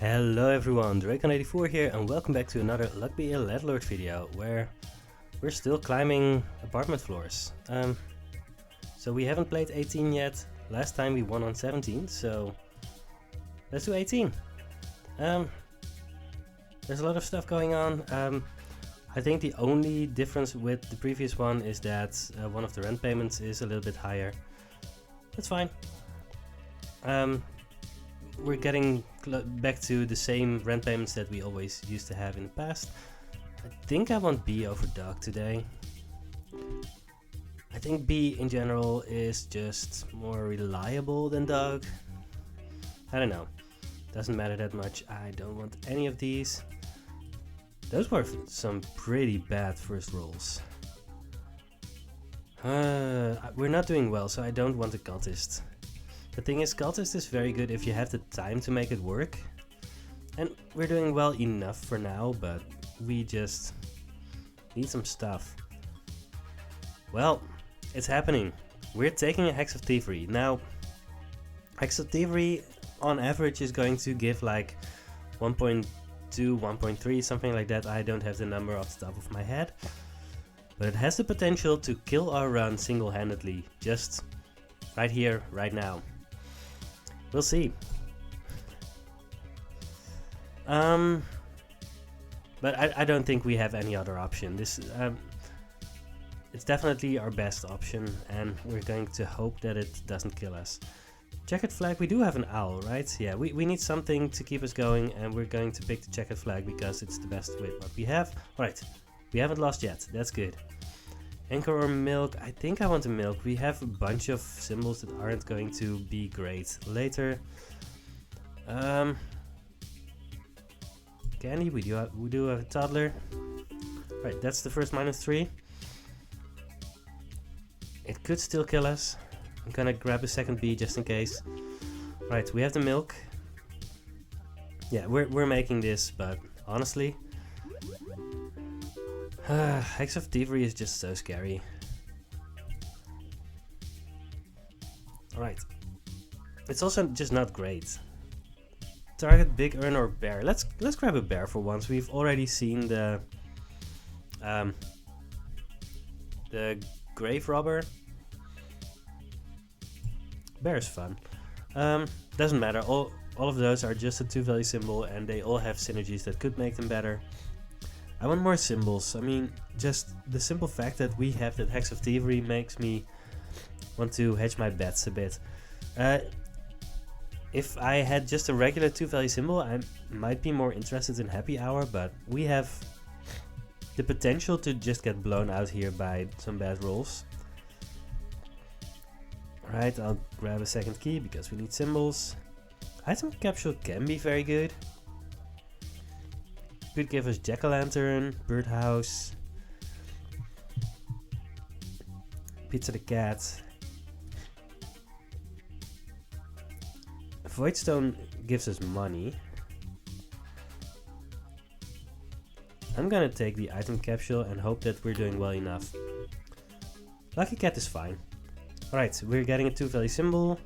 Hello everyone, Dracon84 here and welcome back to another Luck Be a Landlord video where we're still climbing apartment floors. So we haven't played 18 yet. Last time we won on 17, so let's do 18. There's a lot of stuff going on. I think the only difference with the previous one is that one of the rent payments is a little bit higher. That's fine. We're getting back to the same rent payments that we always used to have in the past. I think I want B over dog today. I think B in general is just more reliable than dog. I don't know. Doesn't matter that much. I don't want any of these. Those were some pretty bad first rolls. We're not doing well, so I don't want a cultist. The thing is, cultist is very good if you have the time to make it work. And we're doing well enough for now, but we just need some stuff. Well, it's happening. We're taking a Hex of Thievery. Now, Hex of Thievery on average is going to give like 1.2, 1.3, something like that. I don't have the number off the top of my head. But it has the potential to kill our run single-handedly, just right here, right now. We'll see. But I don't think we have any other option. This it's definitely our best option, and we're going to hope that it doesn't kill us. Checkered flag, we do have an owl, right? Yeah, we need something to keep us going, and we're going to pick the checkered flag because it's the best with what we have. Alright, we haven't lost yet, that's good. Anchor or milk? I think I want a milk. We have a bunch of symbols that aren't going to be great later. Candy, we do have a toddler. Right, that's the first -3. It could still kill us. I'm gonna grab a second B just in case. Right, we have the milk. Yeah, we're making this, but honestly, Hex of Thievery is just so scary. Alright. It's also just not great. Target big urn or bear. Let's grab a bear for once. We've already seen the grave robber. Bear is fun. Doesn't matter. All of those are just a 2-value symbol and they all have synergies that could make them better. I want more symbols. I mean, just the simple fact that we have that Hex of Thievery makes me want to hedge my bets a bit. If I had just a regular 2-value symbol, I might be more interested in Happy Hour, but we have the potential to just get blown out here by some bad rolls. Alright, I'll grab a second key because we need symbols. Item capsule can be very good. Could give us jack-o'-lantern, birdhouse, pizza the cat. Voidstone gives us money. I'm gonna take the item capsule and hope that we're doing well enough. Lucky cat is fine. Alright, we're getting a 2-value symbol.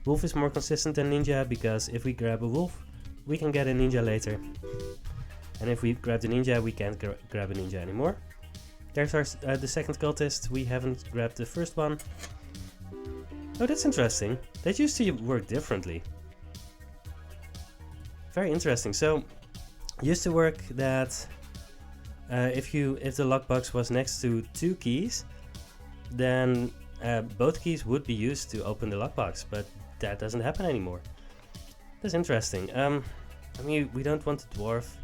Wolf is more consistent than ninja because if we grab a wolf, we can get a ninja later. And if we grab the ninja, we can't grab a ninja anymore. There's our the second cultist. We haven't grabbed the first one. Oh, that's interesting. That used to work differently. Very interesting. So, used to work that if the lockbox was next to 2 keys, then both keys would be used to open the lockbox. But that doesn't happen anymore. That's interesting. I mean, we don't want a dwarf.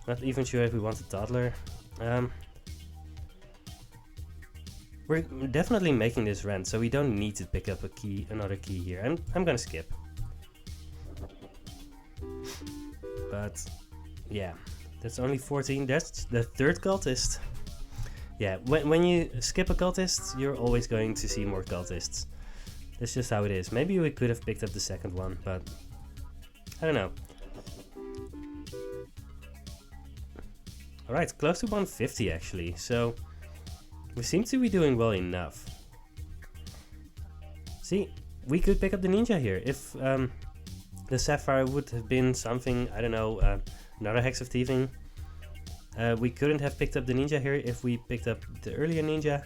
Not even sure if we want a toddler. We're definitely making this rent, so we don't need to pick up another key here. And I'm gonna skip. But yeah, that's only 14. That's the third cultist. Yeah, when you skip a cultist, you're always going to see more cultists. That's just how it is. Maybe we could have picked up the second one, but I don't know. Alright, close to 150 actually, so we seem to be doing well enough. See, we could pick up the ninja here. If The sapphire would have been something, I don't know, another hex of thieving. We couldn't have picked up the ninja here if we picked up the earlier ninja.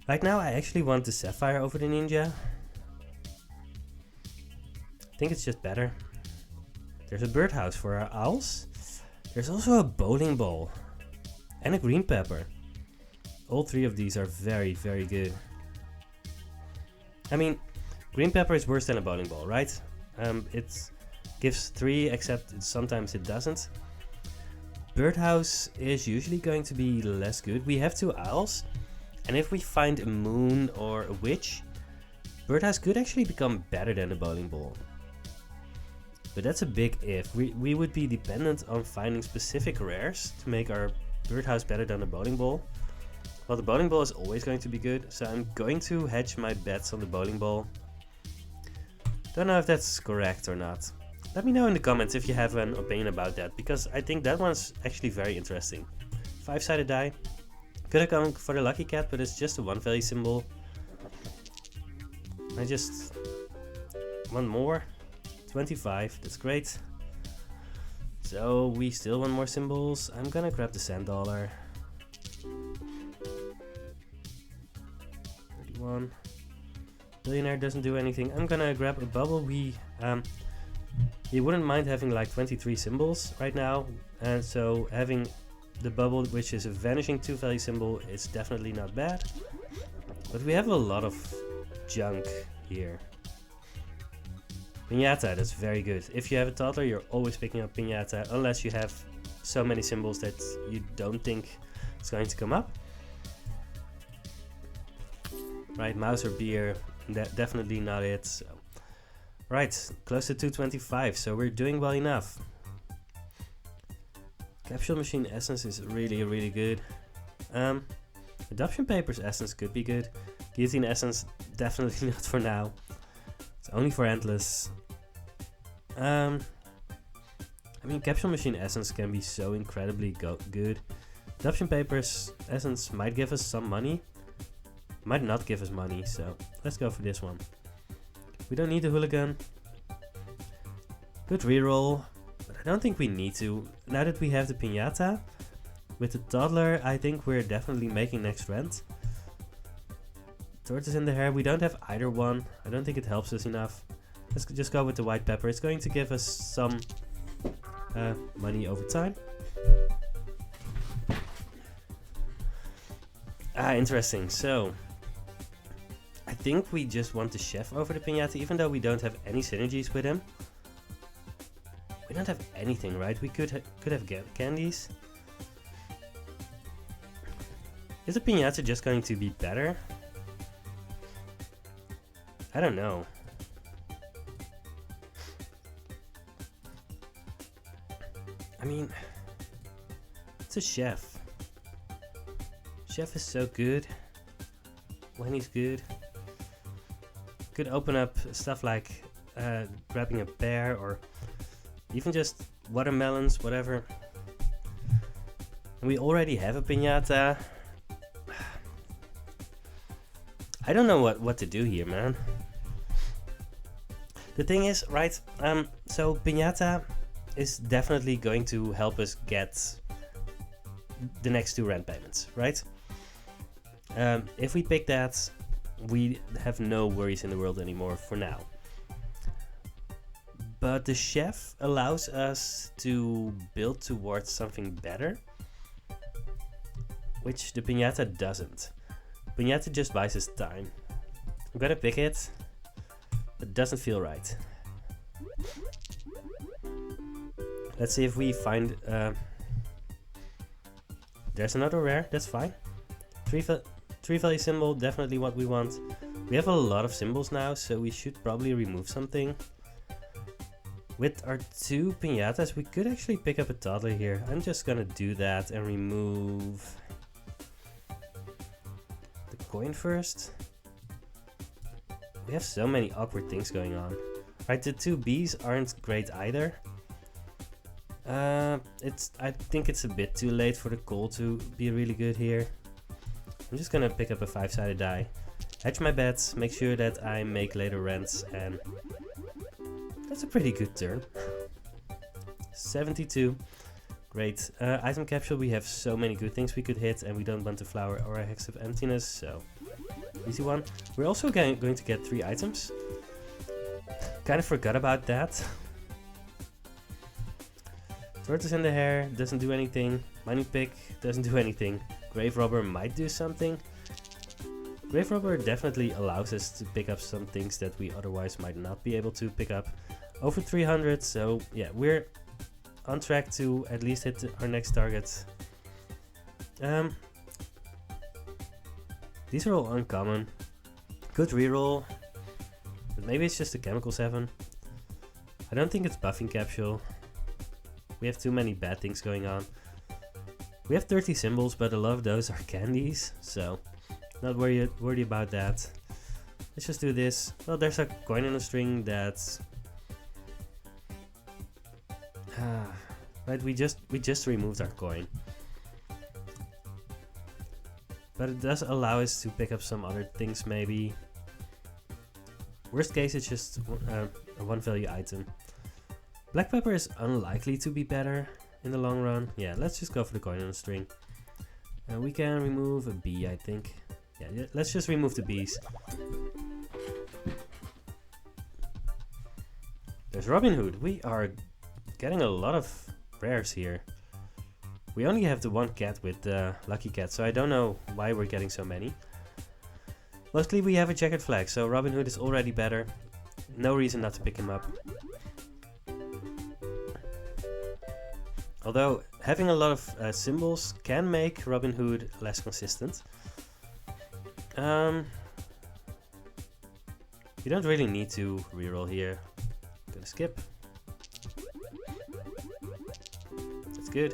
Right now I actually want the sapphire over the ninja. I think it's just better. There's a birdhouse for our owls. There's also a bowling ball. And a green pepper. All three of these are very, very good. I mean, green pepper is worse than a bowling ball, right? It gives 3, except sometimes it doesn't. Birdhouse is usually going to be less good. We have 2 owls, and if we find a moon or a witch, birdhouse could actually become better than a bowling ball. But that's a big if. We would be dependent on finding specific rares to make our birdhouse better than the bowling ball. Well, the bowling ball is always going to be good, so I'm going to hedge my bets on the bowling ball. Don't know if that's correct or not. Let me know in the comments if you have an opinion about that, because I think that one's actually very interesting. 5-sided die. Could have gone for the lucky cat, but it's just a 1 value symbol. I just want more. 25, that's great. So we still want more symbols. I'm gonna grab the sand dollar. 31. Billionaire doesn't do anything. I'm gonna grab a bubble. You wouldn't mind having like 23 symbols right now, and so having the bubble, which is a vanishing 2 value symbol, is definitely not bad. But we have a lot of junk here. Piñata, that's very good. If you have a toddler, you're always picking up piñata, unless you have so many symbols that you don't think it's going to come up. Right, mouse or beer, definitely not it. So. Right, close to 225, so we're doing well enough. Capsule machine essence is really, really good. Adoption papers essence could be good. Guillotine essence, definitely not for now. It's only for endless. I mean, capsule machine essence can be so incredibly good. Adoption papers essence might give us some money. Might not give us money, so let's go for this one. We don't need the hooligan. Good reroll, but I don't think we need to. Now that we have the piñata, with the toddler, I think we're definitely making next rent. Tortoise in the hair, we don't have either one. I don't think it helps us enough. Let's just go with the white pepper. It's going to give us some money over time. Interesting. So I think we just want the chef over the piñata, even though we don't have any synergies with him. We don't have anything, right? We could have candies. Is the piñata just going to be better? I don't know. I mean, it's a chef. Chef is so good when he's good. Could open up stuff like grabbing a pear or even just watermelons, whatever. And we already have a piñata. I don't know what to do here, man. The thing is, right, so piñata is definitely going to help us get the next 2 rent payments, right? If we pick that, we have no worries in the world anymore for now. But the chef allows us to build towards something better, which the piñata doesn't. Piñata just buys us time. I'm gonna pick it, but it doesn't feel right. Let's see if we find... there's another rare, that's fine. 3 value symbol, definitely what we want. We have a lot of symbols now, so we should probably remove something. With our 2 piñatas, we could actually pick up a toddler here. I'm just gonna do that and remove the coin first. We have so many awkward things going on. Right, the 2 Bs aren't great either. I think it's a bit too late for the coal to be really good here. I'm just gonna pick up a 5-sided die, hedge my bets, make sure that I make later rents, and That's a pretty good turn. 72. Great. Item capsule, we have so many good things we could hit, and we don't want the flower or a hex of emptiness, so easy one. We're also going to get 3 items. Kind of forgot about that. Tortoise in the hair doesn't do anything. Mining pick doesn't do anything. Grave robber might do something. Grave robber definitely allows us to pick up some things that we otherwise might not be able to pick up. Over 300, so yeah, we're on track to at least hit our next target. These are all uncommon. Good reroll, but maybe it's just a chemical 7. I don't think it's buffing capsule. We have too many bad things going on. We have 30 symbols, but a lot of those are candies, so not worried about that. Let's just do this. Well, there's a coin on a string that's right, we just removed our coin. But it does allow us to pick up some other things maybe. Worst case, it's just a 1 value item. Black pepper is unlikely to be better in the long run. Yeah, let's just go for the coin on a string. We can remove a bee, I think. Yeah, let's just remove the bees. There's Robin Hood. We are getting a lot of rares here. We only have the 1 cat with the lucky cat, so I don't know why we're getting so many. Mostly we have a checkered flag, so Robin Hood is already better. No reason not to pick him up. Although having a lot of symbols can make Robin Hood less consistent. You don't really need to reroll here. Gonna skip. That's good.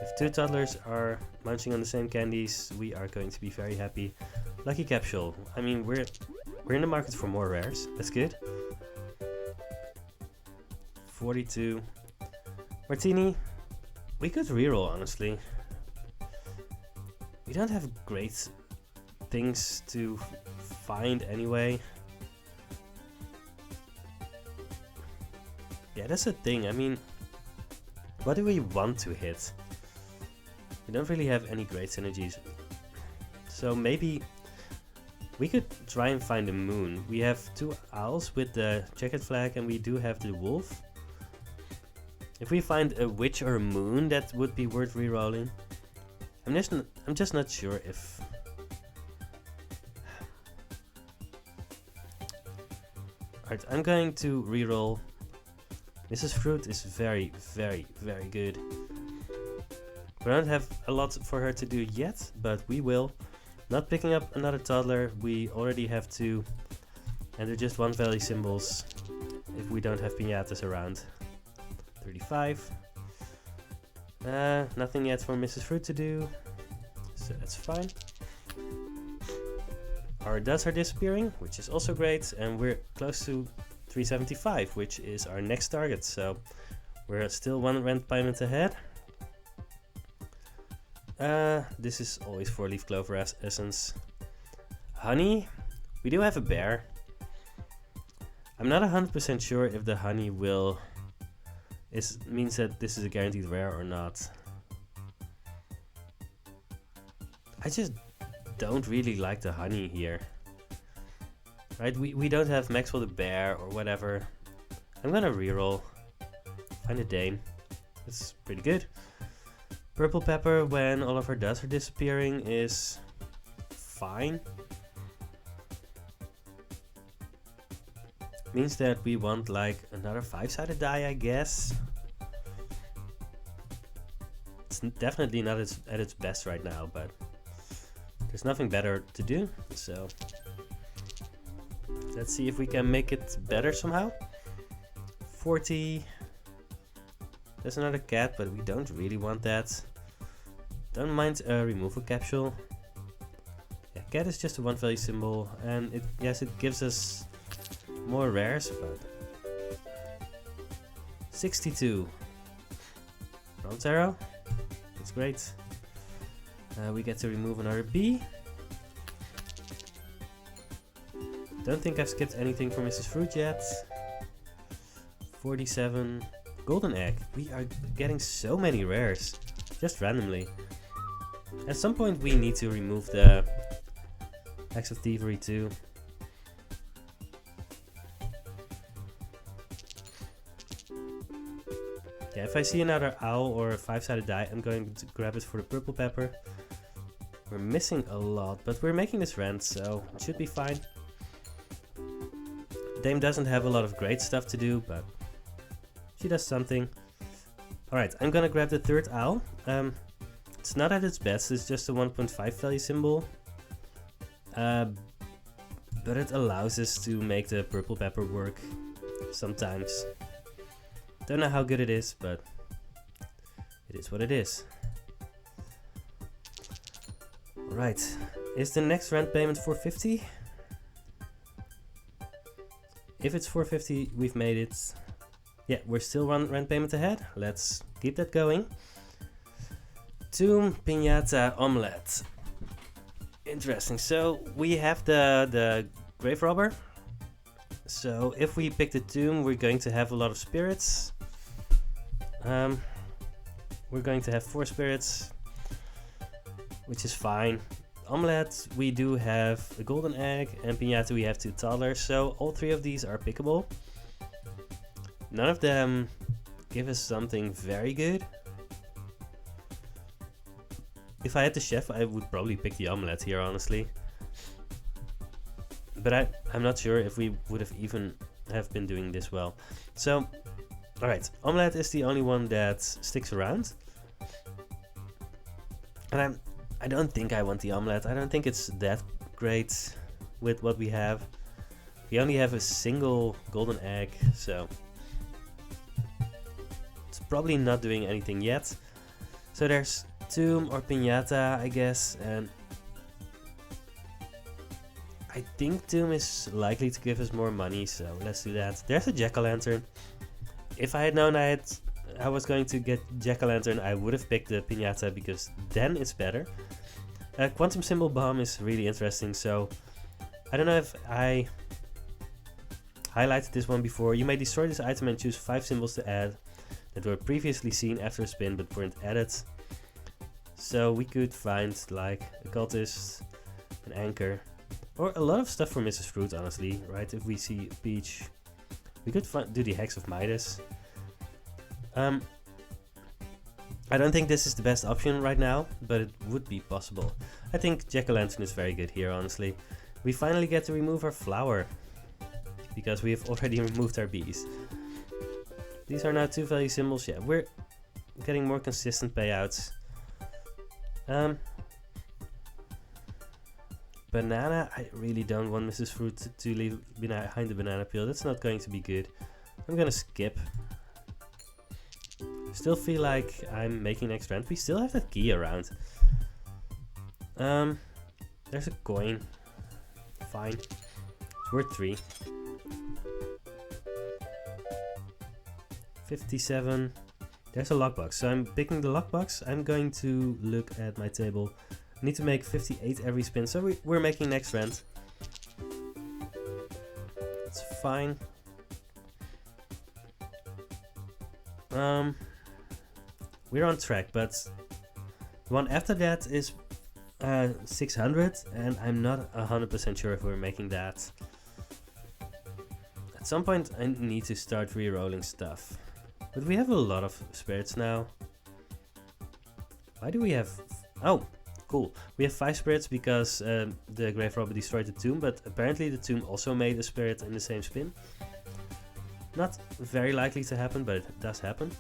If 2 toddlers are munching on the same candies, we are going to be very happy. Lucky capsule. I mean, we're in the market for more rares. That's good. 42. Martini. We could reroll, honestly. We don't have great things to find anyway. Yeah, that's the thing. I mean, what do we want to hit? We don't really have any great synergies. So maybe we could try and find a moon. We have 2 owls with the checkered flag, and we do have the wolf. If we find a witch or a moon, that would be worth rerolling. I'm just not sure if. Alright, I'm going to reroll. Mrs. Fruit is very, very, very good. We don't have a lot for her to do yet, but we will. Not picking up another toddler, we already have 2. And they're just 1 value symbols if we don't have piñatas around. 35. Nothing yet for Mrs. Fruit to do, so that's fine. Our duds are disappearing, which is also great, and we're close to 375, which is our next target, so we're still 1 rent payment ahead. This is always 4 leaf clover essence. Honey, we do have a bear. I'm not 100% sure if the honey will means that this is a guaranteed rare or not. I just don't really like the honey here. Right, we don't have Maxwell the bear or whatever. I'm gonna reroll. Find a Dane. That's pretty good. Purple pepper when all of her duds are disappearing is fine. Means that we want like another 5-sided die, I guess. It's definitely not at its best right now, but there's nothing better to do, so let's see if we can make it better somehow. 40. There's another cat, but we don't really want that. Don't mind a removal capsule. Yeah, cat is just a 1 value symbol, and it gives us more rares, but 62. Bronze arrow. That's great. We get to remove another bee. Don't think I've skipped anything for Mrs. Fruit yet. 47. Golden egg. We are getting so many rares. Just randomly. At some point we need to remove the Axe of Thievery too. Yeah, if I see another owl or a 5-sided die, I'm going to grab it for the purple pepper. We're missing a lot, but we're making this rent, so it should be fine. Dame doesn't have a lot of great stuff to do, but she does something. Alright, I'm gonna grab the third owl. It's not at its best, it's just a 1.5 value symbol. But it allows us to make the purple pepper work sometimes. Don't know how good it is, but it is what it is. Right, is the next rent payment 450? If it's 450, we've made it. Yeah, we're still one rent payment ahead. Let's keep that going. Tomb, Piñata, Omelette. Interesting, so we have the Grave Robber. So if we pick the Tomb, we're going to have a lot of spirits. We're going to have 4 spirits, which is fine. Omelette, we do have a golden egg, and Piñata we have 2 toddlers, so all 3 of these are pickable. None of them give us something very good. If I had the chef, I would probably pick the omelette here, honestly. But I'm not sure if we would have even have been doing this well. So, alright, omelette is the only one that sticks around. And I don't think I want the omelette. I don't think it's that great with what we have. We only have a single golden egg, so it's probably not doing anything yet. So there's Tomb or Piñata, I guess, and I think Tomb is likely to give us more money, so let's do that. There's a jack-o'-lantern. If I had known I was going to get jack-o'-lantern, I would have picked the Piñata because then it's better. Quantum Symbol Bomb is really interesting, so I don't know if I highlighted this one before. You may destroy this item and choose 5 symbols to add that were previously seen after a spin but weren't added. So we could find like a cultist, an anchor, or a lot of stuff for Mrs. Fruit, honestly, right? If we see Peach, we could do the Hex of Midas. I don't think this is the best option right now, but it would be possible. I think Jack-o'-lantern is very good here, honestly. We finally get to remove our flower, because we have already removed our bees. These are now 2 value symbols. Yeah, we're getting more consistent payouts. Banana, I really don't want Mrs. Fruit to leave behind the banana peel. That's not going to be good. I'm gonna skip. Still feel like I'm making next rent. We still have that key around. There's a coin. Fine. It's worth 3. 57. There's a lockbox. So I'm picking the lockbox. I'm going to look at my table. I need to make 58 every spin. So we're making next rent. It's fine. We're on track, but the one after that is 600, and I'm not 100% sure if we're making that. At some point I need to start re-rolling stuff. But we have a lot of spirits now. Why do we have... Oh, cool. We have 5 spirits because the Grave Robber destroyed the tomb, but apparently the tomb also made a spirit in the same spin. Not very likely to happen, but it does happen.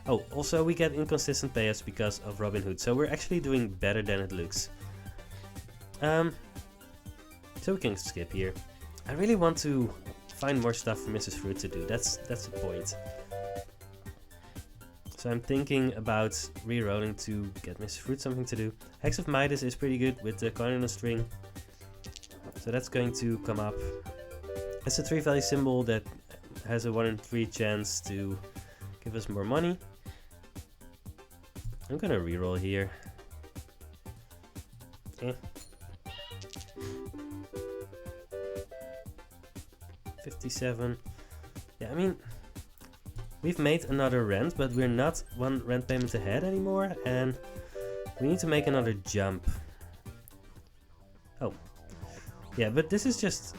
Oh, also we get inconsistent payouts because of Robin Hood, so we're actually doing better than it looks. So we can skip here. I really want to find more stuff for Mrs. Fruit to do, that's the point. So I'm thinking about re-rolling to get Mrs. Fruit something to do. Hex of Midas is pretty good with the coin on a string. So that's going to come up. It's a 3 value symbol that has a 1 in 3 chance to give us more money. I'm gonna re-roll here. 57. Yeah, I mean, we've made another rent, but we're not one rent payment ahead anymore, and we need to make another jump. Oh, yeah, but this is just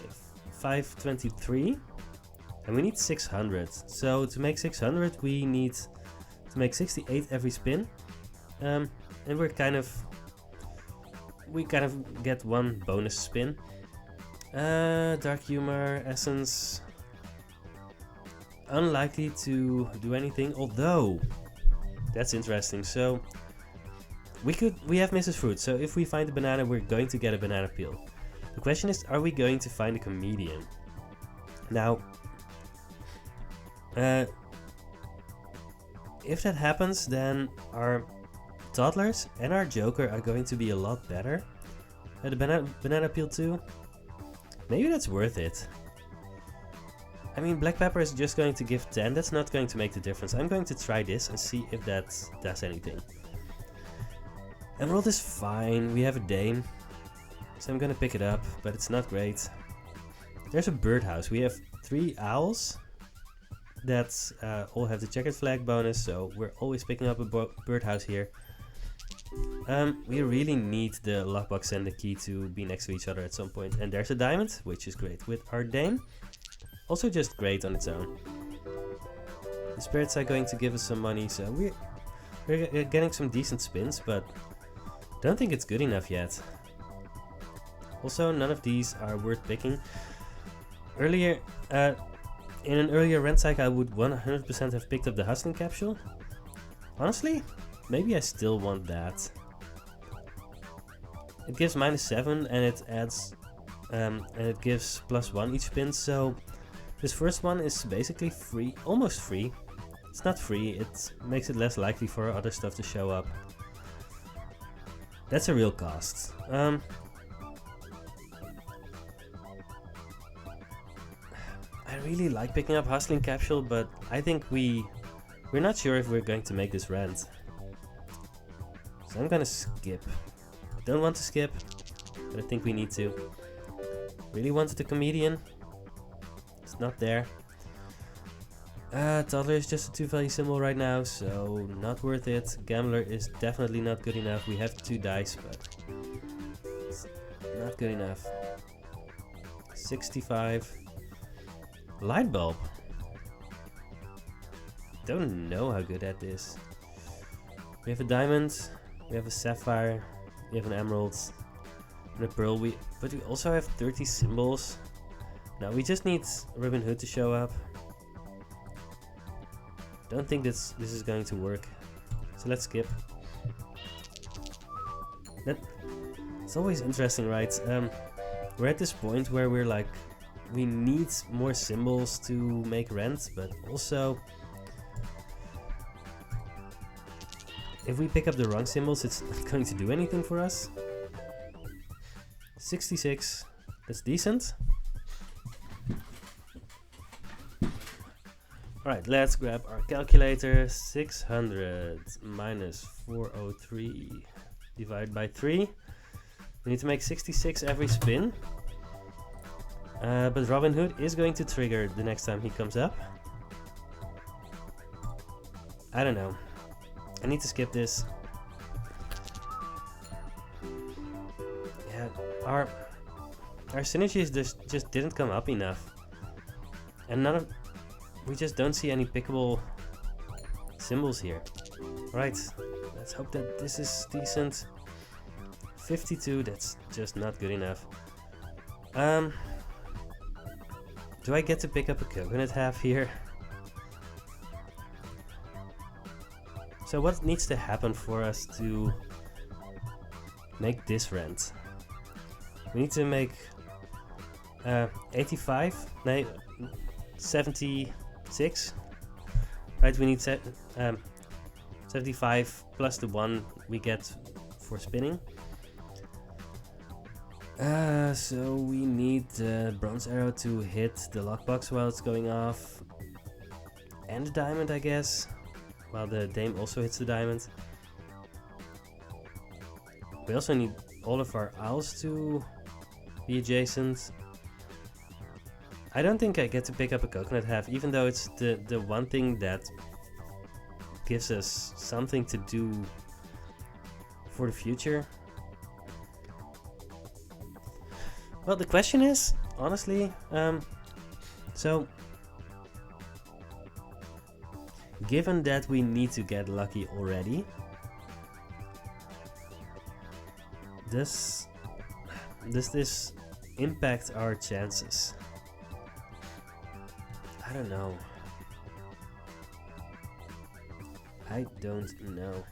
523, and we need 600. So to make 600, we need to make 68 every spin, and we kind of get one bonus spin. Dark humor, essence, unlikely to do anything, although that's interesting. So we have Mrs. Fruit, so if we find a banana, we're going to get a banana peel. The question is, are we going to find a comedian? Now, if that happens, then our toddlers and our Joker are going to be a lot better. The banana peel too. Maybe that's worth it. I mean, black pepper is just going to give 10. That's not going to make the difference. I'm going to try this and see if that does anything. Emerald is fine. We have a dame, so I'm gonna pick it up, but it's not great. There's a birdhouse. We have 3 owls that all have the checkered flag bonus, so we're always picking up a birdhouse here. We really need the lockbox and the key to be next to each other at some point. And there's a diamond, which is great. With our dame, also just great on its own. The spirits are going to give us some money, so we're getting some decent spins, but don't think it's good enough yet. Also, none of these are worth picking. Earlier, in an earlier rent cycle, I would 100% have picked up the hustling capsule. Honestly, maybe I still want that. It gives -7 and it adds, and it gives +1 each spin. So this first one is basically free, almost free. It's not free. It makes it less likely for other stuff to show up. That's a real cost. I really like picking up hustling capsule, but I think we're not sure if we're going to make this rent. So I'm gonna skip. Don't want to skip, but I think we need to. Really wanted the comedian. It's not there. Toddler is just a 2 value symbol right now, so not worth it. Gambler is definitely not good enough. We have 2 dice, but it's not good enough. 65. Light bulb. Don't know how good that is. We have a diamond, we have a sapphire, we have an emerald, and a pearl. But we also have 30 symbols. Now we just need Robin Hood to show up. Don't think this is going to work, so let's skip. It's always interesting, right? We're at this point where we're like, we need more symbols to make rent, but also if we pick up the wrong symbols, it's not going to do anything for us. 66, that's decent. Alright, let's grab our calculator. 600 minus 403 divided by 3. We need to make 66 every spin. But Robin Hood is going to trigger the next time he comes up. I don't know. I need to skip this. Yeah, our synergies just didn't come up enough. And we just don't see any pickable symbols here. Right, let's hope that this is decent. 52, that's just not good enough. Do I get to pick up a coconut half here? So what needs to happen for us to make this rent? We need to make 85, no, 76, right? We need 75 plus the 1 we get for spinning. So we need the bronze arrow to hit the lockbox while it's going off, and the diamond, I guess, while the dame also hits the diamond. We also need all of our owls to be adjacent. I don't think I get to pick up a coconut half, even though it's the one thing that gives us something to do for the future. Well, the question is, honestly, so given that we need to get lucky already, does this impact our chances? I don't know. I don't know.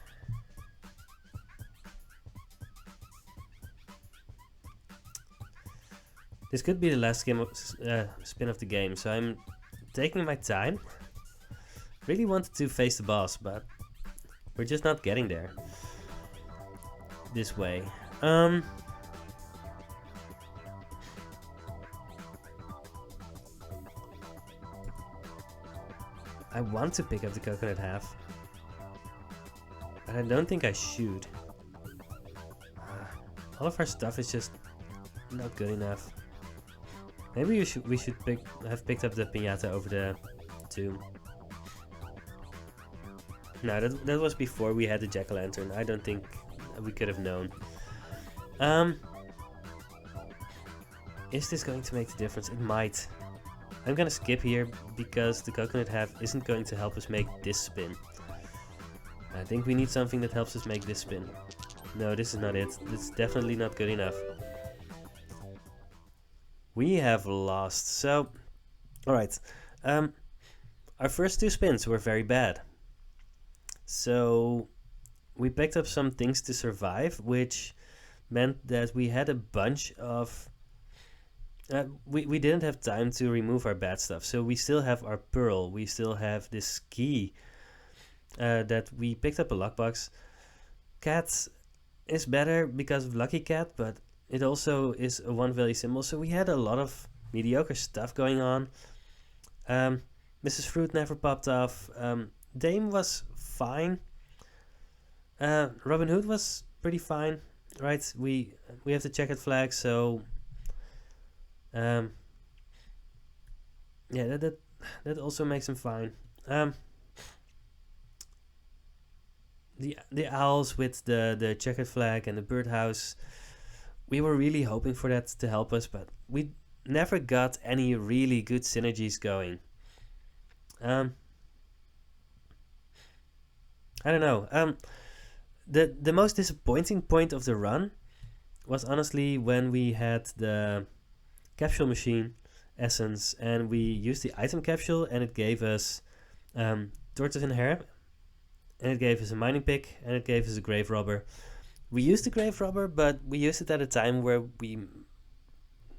This could be the last spin of the game, so I'm taking my time. Really wanted to face the boss, but we're just not getting there this way. I want to pick up the coconut half, but I don't think I should. All of our stuff is just not good enough. Maybe we should have picked up the piñata over the tomb. No, that was before we had the jack-o'-lantern. I don't think we could have known. Is this going to make the difference? It might. I'm gonna skip here because the coconut half isn't going to help us make this spin. I think we need something that helps us make this spin. No, this is not it. It's definitely not good enough. We have lost. So, alright. Our first two spins were very bad. So, we picked up some things to survive, which meant that we had a bunch of... we didn't have time to remove our bad stuff. So we still have our pearl. We still have this key that we picked up a lockbox. Cat is better because of Lucky Cat, but it also is a one value symbol. So we had a lot of mediocre stuff going on. Mrs. Fruit never popped off. Dame was fine. Robin Hood was pretty fine, right? We have the checkered flag, so yeah, that also makes him fine. The owls with the checkered flag and the birdhouse, we were really hoping for that to help us, but we never got any really good synergies going. I don't know. The most disappointing point of the run was honestly when we had the capsule machine essence and we used the item capsule and it gave us tortoise and hare, and it gave us a mining pick, and it gave us a grave robber. We used the grave robber, but we used it at a time where we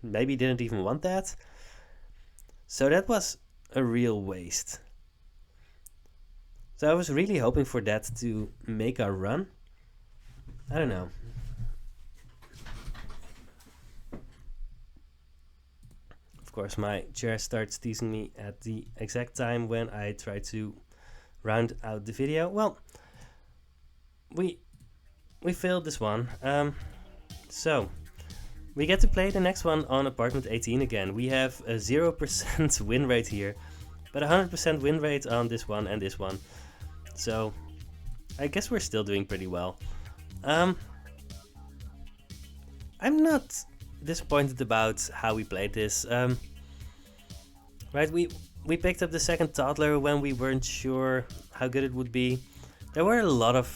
maybe didn't even want that. So that was a real waste. So I was really hoping for that to make our run. I don't know. Of course, my chair starts teasing me at the exact time when I try to round out the video. Well, we failed this one. So we get to play the next one on apartment 18 again. We have a 0% win rate here, but 100% win rate on this one and this one. So I guess we're still doing pretty well. I'm not disappointed about how we played this. Right, we picked up the second toddler when we weren't sure how good it would be. There were a lot of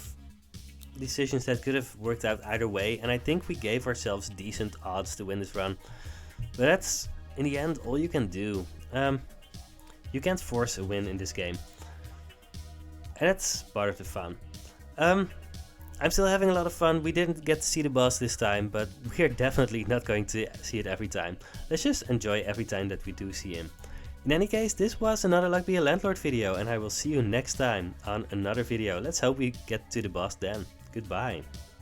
decisions that could have worked out either way, and I think we gave ourselves decent odds to win this run. But that's, in the end, all you can do. You can't force a win in this game. And that's part of the fun. I'm still having a lot of fun. We didn't get to see the boss this time, but we're definitely not going to see it every time. Let's just enjoy every time that we do see him. In any case, this was another Luck Be a Landlord video, and I will see you next time on another video. Let's hope we get to the boss then. Goodbye.